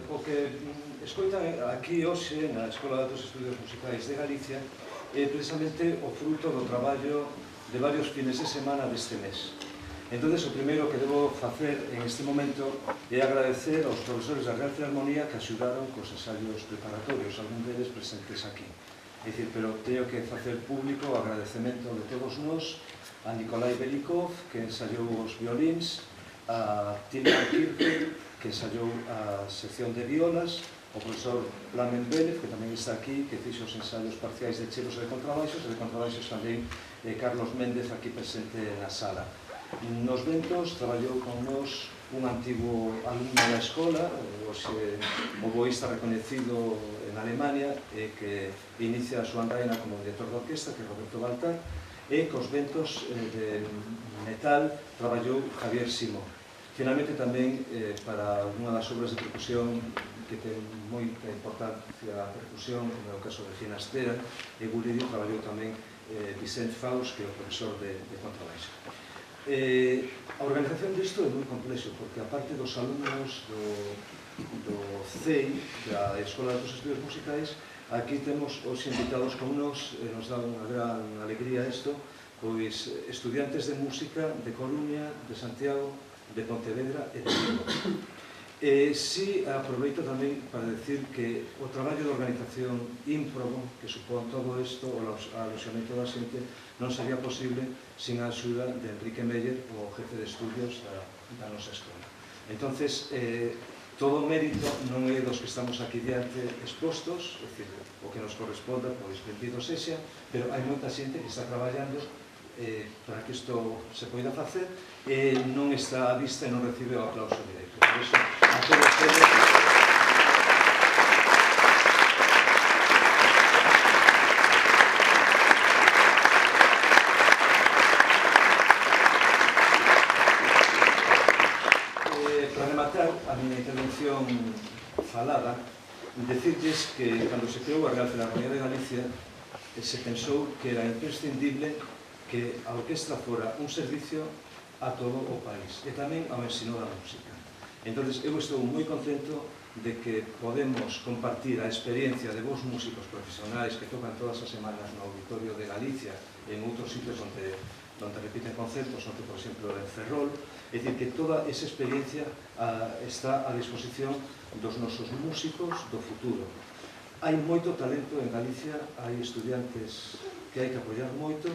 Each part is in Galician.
O que escoitan aquí hoxe na Escola de Altos Estudios Musicais de Galicia é precisamente o fruto do traballo de varios fines de semana deste mes. Entón, o primeiro que debo facer en este momento é agradecer aos profesores da Real Filarmonía que axudaron cos ensaios preparatorios, algún deles presentes aquí. É dicir, pero teño que facer público o agradecemento de todos nós a Nikolai Belikov, que ensaiou os violíns, a Tilman Kirke, que ensaiou a sección de violas, o profesor Plamen Vélez, que tamén está aquí, que fixo os ensaios parciais de chelos e de contrabaixos tamén Carlos Méndez, aquí presente na sala. Nos ventos traballou con nós un antigo alumno da escola, hoxe oboísta recoñecido en Alemania, que inicia a súa andaina como director de orquesta, que é Roberto Baltar, e cos ventos de metal traballou Javier Simó. Finalmente tamén para unha das obras de percusión que ten moita importancia a percusión, como é o caso de Ginastera e Guridio, traballou tamén Vicente Faus, que é o profesor de contrabaixo. A organización disto é moi complexo, porque aparte dos alumnos do CEI, da Escola de Altos Estudios Musicais, aquí temos os invitados con nos, nos dá unha gran alegría isto, pois estudiantes de música de Coruña, de Santiago, de Pontevedra e de Vigo. Si aproveito tamén para decir que o traballo de organización ímprobo que supón todo isto, o aloxamento da xente, non sería posible sin a axuda de Enrique Meyer, o jefe de estudios da nosa escola. Entonces, todo o mérito non é dos que estamos aquí diante expostos, é dicir, o que nos corresponda, pois benvido sexa, pero hai moita xente que está traballando para que isto se poida facer e non está a vista e non recibe o aplauso directo. Por iso, a todos ustedes... Para rematar a miña intervención falada, decirles que cando se creou a Real Filarmonía de Galicia se pensou que era imprescindible que a orquestra fora un servicio a todo o país e tamén ao ensino da música. Entón, eu estou moi contento de que podemos compartir a experiencia de vos músicos profesionais que tocan todas as semanas no Auditorio de Galicia e en outros sitios onde repiten concertos, onde, por exemplo, en Ferrol. É dicir, que toda esa experiencia está a disposición dos nosos músicos do futuro. Hai moito talento en Galicia, hai estudiantes que hai que apoiar moito,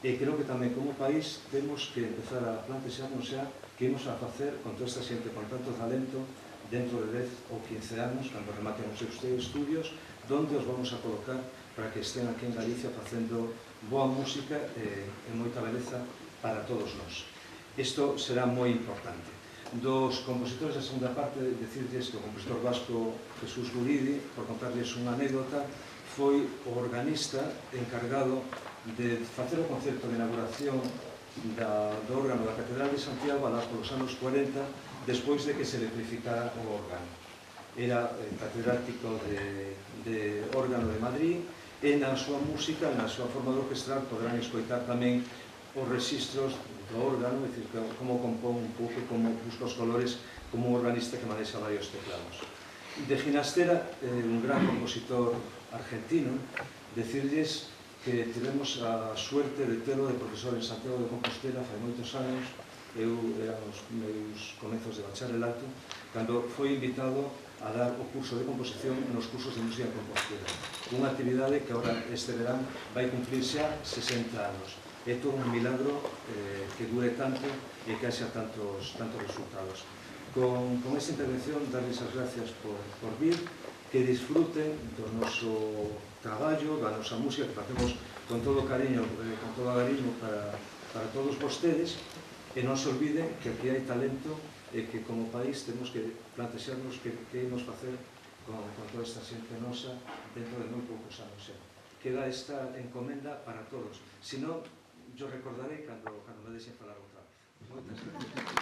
e creo que tamén como país temos que empezar a plantexarnos xa que imos a facer con toda esta xente con tanto talento dentro de 10 ou 15 anos, cando rematen os seus estudios, donde os vamos a colocar para que estén aquí en Galicia facendo boa música e moita beleza para todos nós. Isto será moi importante. Dos compositores da segunda parte, decirles que o compositor vasco Jesús Guridi, por contarles unha anécdota, foi o organista encargado de facer o concerto de inauguración do órgano da Catedral de Santiago alá polos anos 40, despois de que se electrificara o órgano. Era catedrático de órgano de Madrid e na súa música, na súa forma de orquestrar, poderán escoitar tamén os registros do órgano, é dicir, como compón un pouco, como busca os colores, como un organista que manexa varios teclados. De Ginastera, un gran compositor argentino, decirles que tivemos a suerte de telo de profesor en Santiago de Compostela fai moitos anos. Eu era os meus comezos de bacharelato cando foi invitado a dar o curso de composición nos cursos de música en Compostela, unha actividade que agora este verán vai cumplir xa 60 anos. É todo un milagro que dure tanto e que haxa tantos resultados. Con esta intervención darles as gracias por vir, que disfruten do noso traballo, da nosa música que facemos con todo cariño, con todo agarismo para todos vostedes, e non se olviden que aquí hai talento e que como país temos que plantexarnos que imos facer con toda esta xente nosa dentro de moi poucos anos. Queda esta encomenda para todos. Si non, yo recordaré cando me deixen falar outra vez. Moitas gracias.